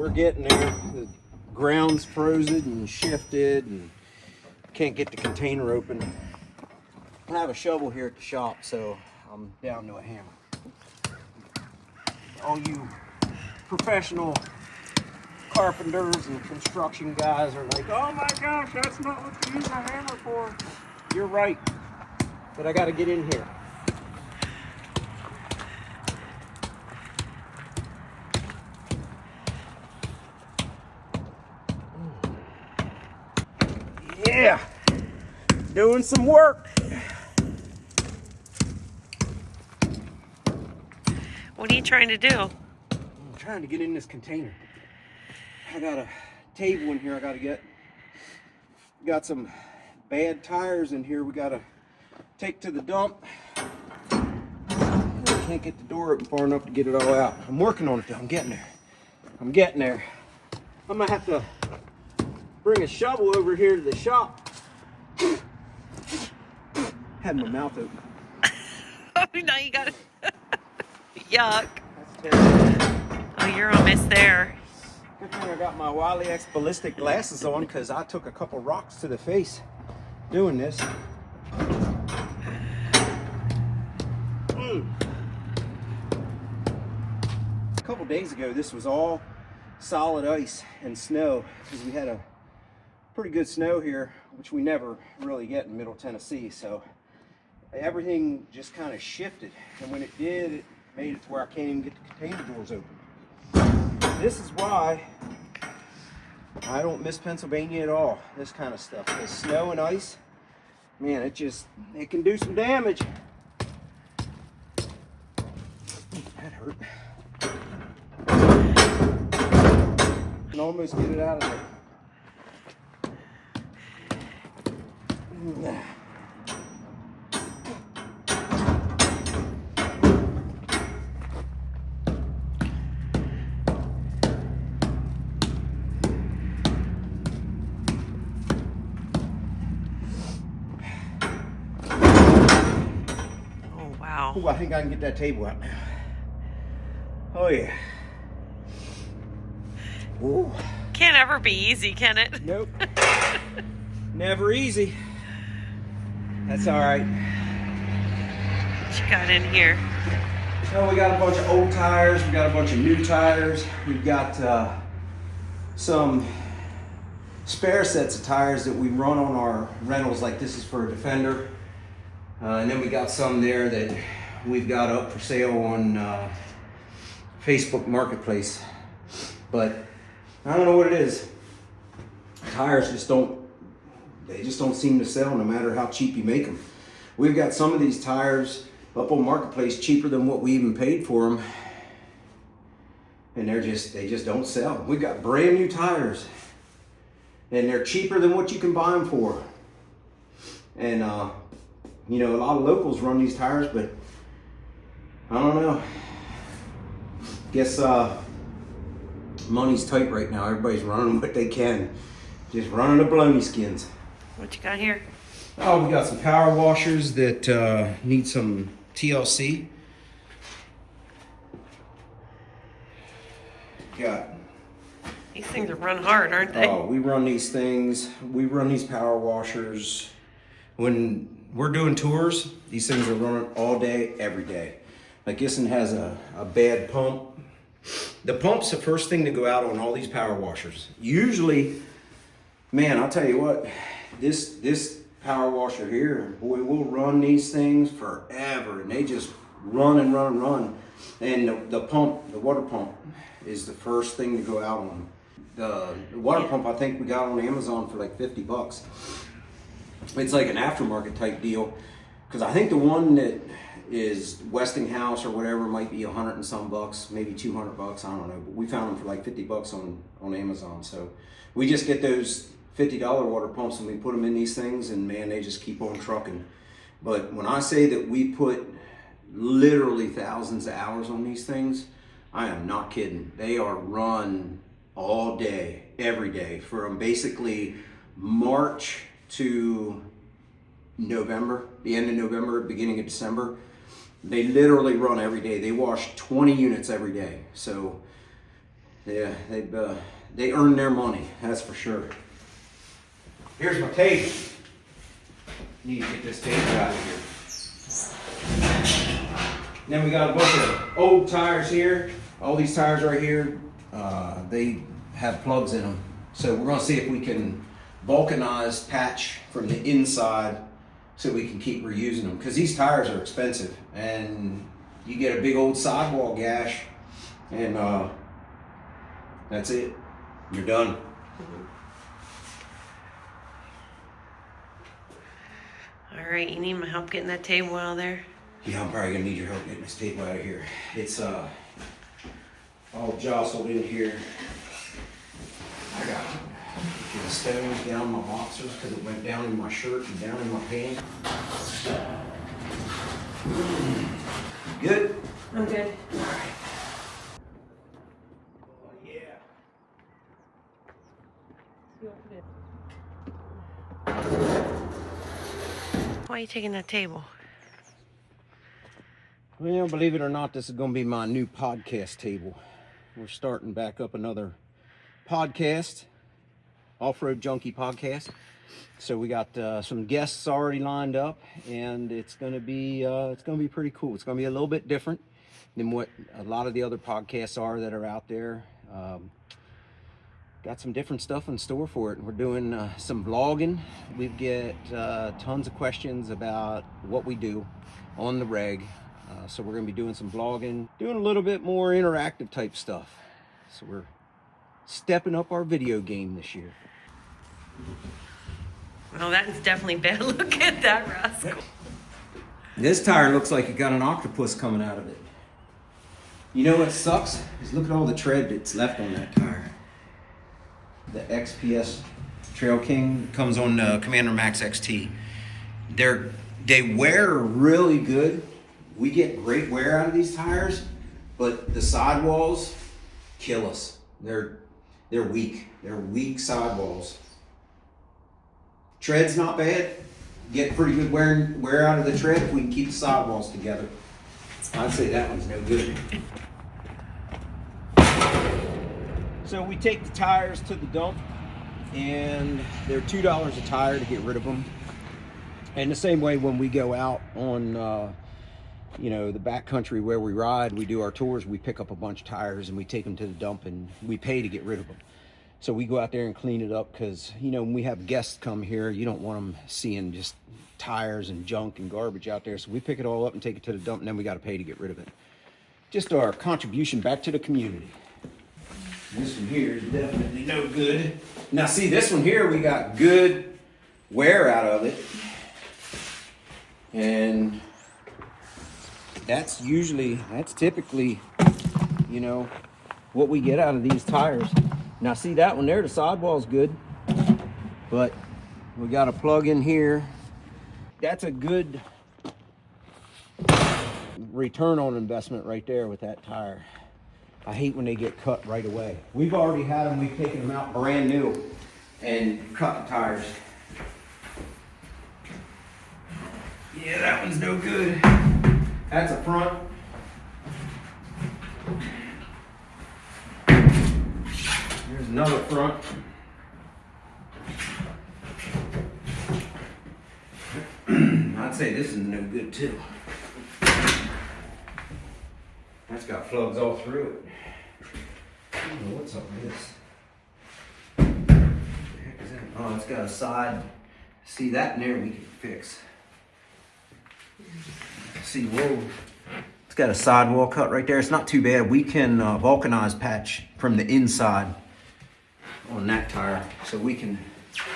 We're getting there. The ground's frozen and shifted and can't get the container open. I have a shovel here at the shop, so I'm down to a hammer. All you professional carpenters and construction guys are like, oh my gosh, that's not what you use a hammer for. You're right, but I gotta get in here. Yeah, doing some work. What are you trying to do? I'm trying to get in this container. I got a table in here I gotta get. Got some bad tires in here we gotta take to the dump. I can't get the door open far enough to get it all out. I'm working on it though, I'm getting there. I'm getting there. I'm gonna have to bring a shovel over here to the shop. Had my mouth open. Oh, now you got it. Yuck. That's terrible. Oh, you're a miss there. Good thing I got my Wily X ballistic glasses on because I took a couple rocks to the face doing this. A couple days ago, this was all solid ice and snow because we had a pretty good snow here, which we never really get in Middle Tennessee. So everything just kind of shifted, and when it did, it made it to where I can't even get the container doors open. This is why I don't miss Pennsylvania at all. This kind of stuff, the snow and ice, man, it can do some damage. That hurt. Can almost get it out of there. Wow. Ooh, I think I can get that table out now. Oh yeah. Ooh. Can't ever be easy, can it? Nope. Never easy. That's all right. What you got in here? So we got a bunch of old tires. We got a bunch of new tires. We've got some spare sets of tires that we run on our rentals. Like this is for a Defender. And then we got some there that we've got up for sale on Facebook Marketplace. But I don't know what it is. Tires just don't seem to sell no matter how cheap you make them. We've got some of these tires up on Marketplace cheaper than what we even paid for them. And they just don't sell. We've got brand new tires and they're cheaper than what you can buy them for. And you know, a lot of locals run these tires, but I don't know. Guess money's tight right now. Everybody's running what they can. Just running the baloney skins. What you got here? Oh, we got some power washers that need some TLC. Got. These things are run hard, aren't they? Oh, we run these things. We run these power washers. When we're doing tours, these things are running all day, every day. Like this one has a bad pump. The pump's the first thing to go out on all these power washers. Usually, man, I'll tell you what, this power washer here, boy, we'll run these things forever, and they just run and run and run. And the pump, the water pump, is the first thing to go out on. The water pump, I think we got on Amazon for like $50. It's like an aftermarket type deal, because I think the one that is Westinghouse or whatever might be 100 and some bucks, maybe 200 bucks, I don't know. But we found them for like $50 on Amazon. So we just get those $50 water pumps and we put them in these things, and man, they just keep on trucking. But when I say that we put literally thousands of hours on these things, I am not kidding. They are run all day, every day, from basically March to November, the end of November, beginning of December. They literally run every day. They wash 20 units every day. So Yeah, they earn their money, that's for sure. Here's my table. Need to get this table out of here. Then we got a bunch of old tires here. All these tires right here, they have plugs in them. So we're gonna see if we can vulcanize patch from the inside so we can keep reusing them. Because these tires are expensive and you get a big old sidewall gash and that's it. You're done. All right, you need my help getting that table out of there? Yeah, I'm probably gonna need your help getting this table out of here. It's all jostled in here. I got the stones down my boxers because it went down in my shirt and down in my pants. Good? I'm good. All right. Oh, yeah. Why are you taking that table? Well, believe it or not, this is going to be my new podcast table. We're starting back up another podcast, Off-Road Junkie podcast. So we got some guests already lined up, and it's going to be pretty cool. It's going to be a little bit different than what a lot of the other podcasts are that are out there. Got some different stuff in store for it. We're doing some vlogging. We get tons of questions about what we do on the reg. So we're going to be doing some vlogging, doing a little bit more interactive type stuff. So we're stepping up our video game this year. Well, that's definitely bad. Look at that rascal. This tire looks like it got an octopus coming out of it. You know what sucks? Is look at all the tread that's left on that tire. The XPS Trail King comes on Commander Max XT. They wear really good. We get great wear out of these tires, but the sidewalls kill us. They're weak. They're weak sidewalls. Tread's not bad. Get pretty good wear out of the tread if we can keep the sidewalls together. I'd say that one's no good. So we take the tires to the dump, and they're $2 a tire to get rid of them. And the same way when we go out on the back country where we ride, we do our tours, we pick up a bunch of tires and we take them to the dump and we pay to get rid of them. So we go out there and clean it up because, when we have guests come here, you don't want them seeing just tires and junk and garbage out there. So we pick it all up and take it to the dump, and then we got to pay to get rid of it. Just our contribution back to the community. This one here is definitely no good. Now see, this one here, we got good wear out of it. And that's typically, what we get out of these tires. Now see that one there, the sidewall's good, but we got a plug in here. That's a good return on investment right there with that tire. I hate when they get cut right away. We've already had them, we've taken them out brand new and cut the tires. Yeah, that one's no good. That's a front. Here's another front. I'd say this is no good too. That's got plugs all through it. I don't know what's up with this. What the heck is that? Oh, it's got a side. See that in there we can fix. See, whoa. It's got a sidewall cut right there. It's not too bad. We can vulcanize patch from the inside on that tire. So we can,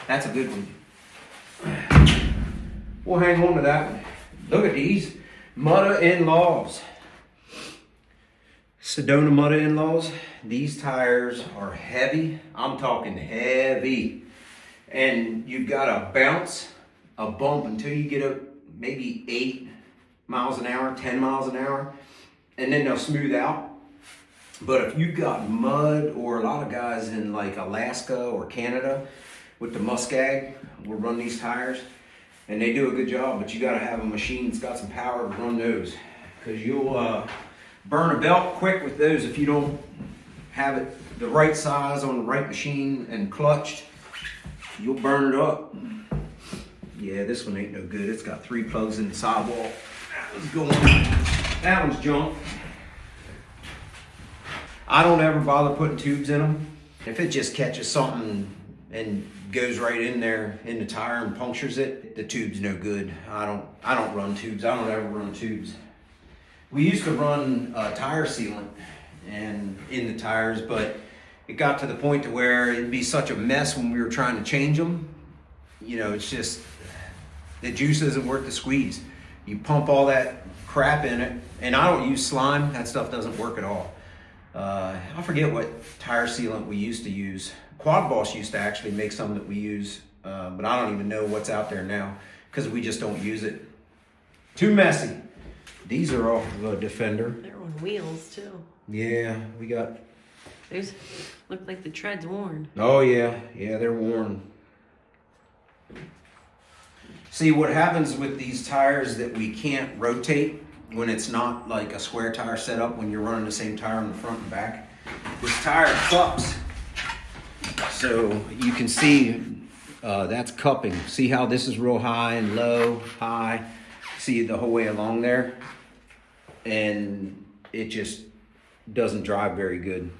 that's a good one. We'll hang on to that one. Look at these Mutta In-Laws. Sedona Mutta In-Laws. These tires are heavy. I'm talking heavy. And you've got to bounce a bump until you get up maybe 8 miles an hour, 10 miles an hour, and then they'll smooth out. But if you've got mud, or a lot of guys in like Alaska or Canada with the muskeg will run these tires, and they do a good job, but you got to have a machine that's got some power to run those, because you'll burn a belt quick with those if you don't have it the right size on the right machine and clutched, you'll burn it up. Yeah, this one ain't no good. It's got 3 plugs in the sidewall. That one's going. That one's junk. I don't ever bother putting tubes in them. If it just catches something and goes right in there in the tire and punctures it, the tube's no good. I don't run tubes. I don't ever run tubes. We used to run tire sealant and in the tires, but it got to the point to where it'd be such a mess when we were trying to change them. You know, it's just, the juice isn't worth the squeeze. You pump all that crap in it, and I don't use slime. That stuff doesn't work at all. I forget what tire sealant we used to use. Quad Boss used to actually make some that we use, but I don't even know what's out there now because we just don't use it. Too messy. These are off of a Defender. They're on wheels too. Yeah, we got. Those look like the tread's worn. Oh yeah, they're worn. See, what happens with these tires that we can't rotate when it's not like a square tire setup, when you're running the same tire on the front and back, this tire cups. So you can see that's cupping. See how this is real high and low, high. See the whole way along there? And it just doesn't drive very good.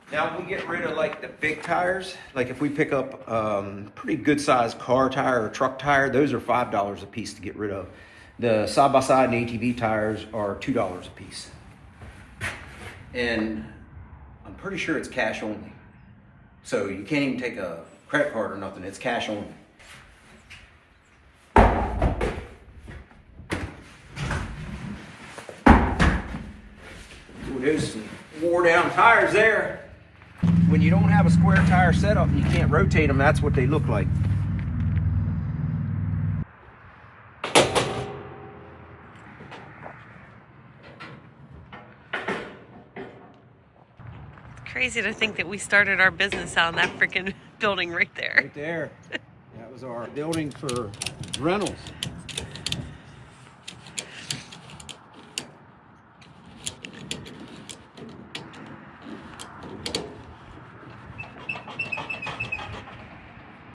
Now, if we get rid of like the big tires, like if we pick up pretty good sized car tire or truck tire, those are $5 a piece to get rid of. The side-by-side and ATV tires are $2 a piece. And I'm pretty sure it's cash only. So you can't even take a credit card or nothing, it's cash only. Ooh, there's some wore down tires there. When you don't have a square tire setup and you can't rotate them, that's what they look like. It's crazy to think that we started our business out in that freaking building right there. Right there. That was our building for rentals.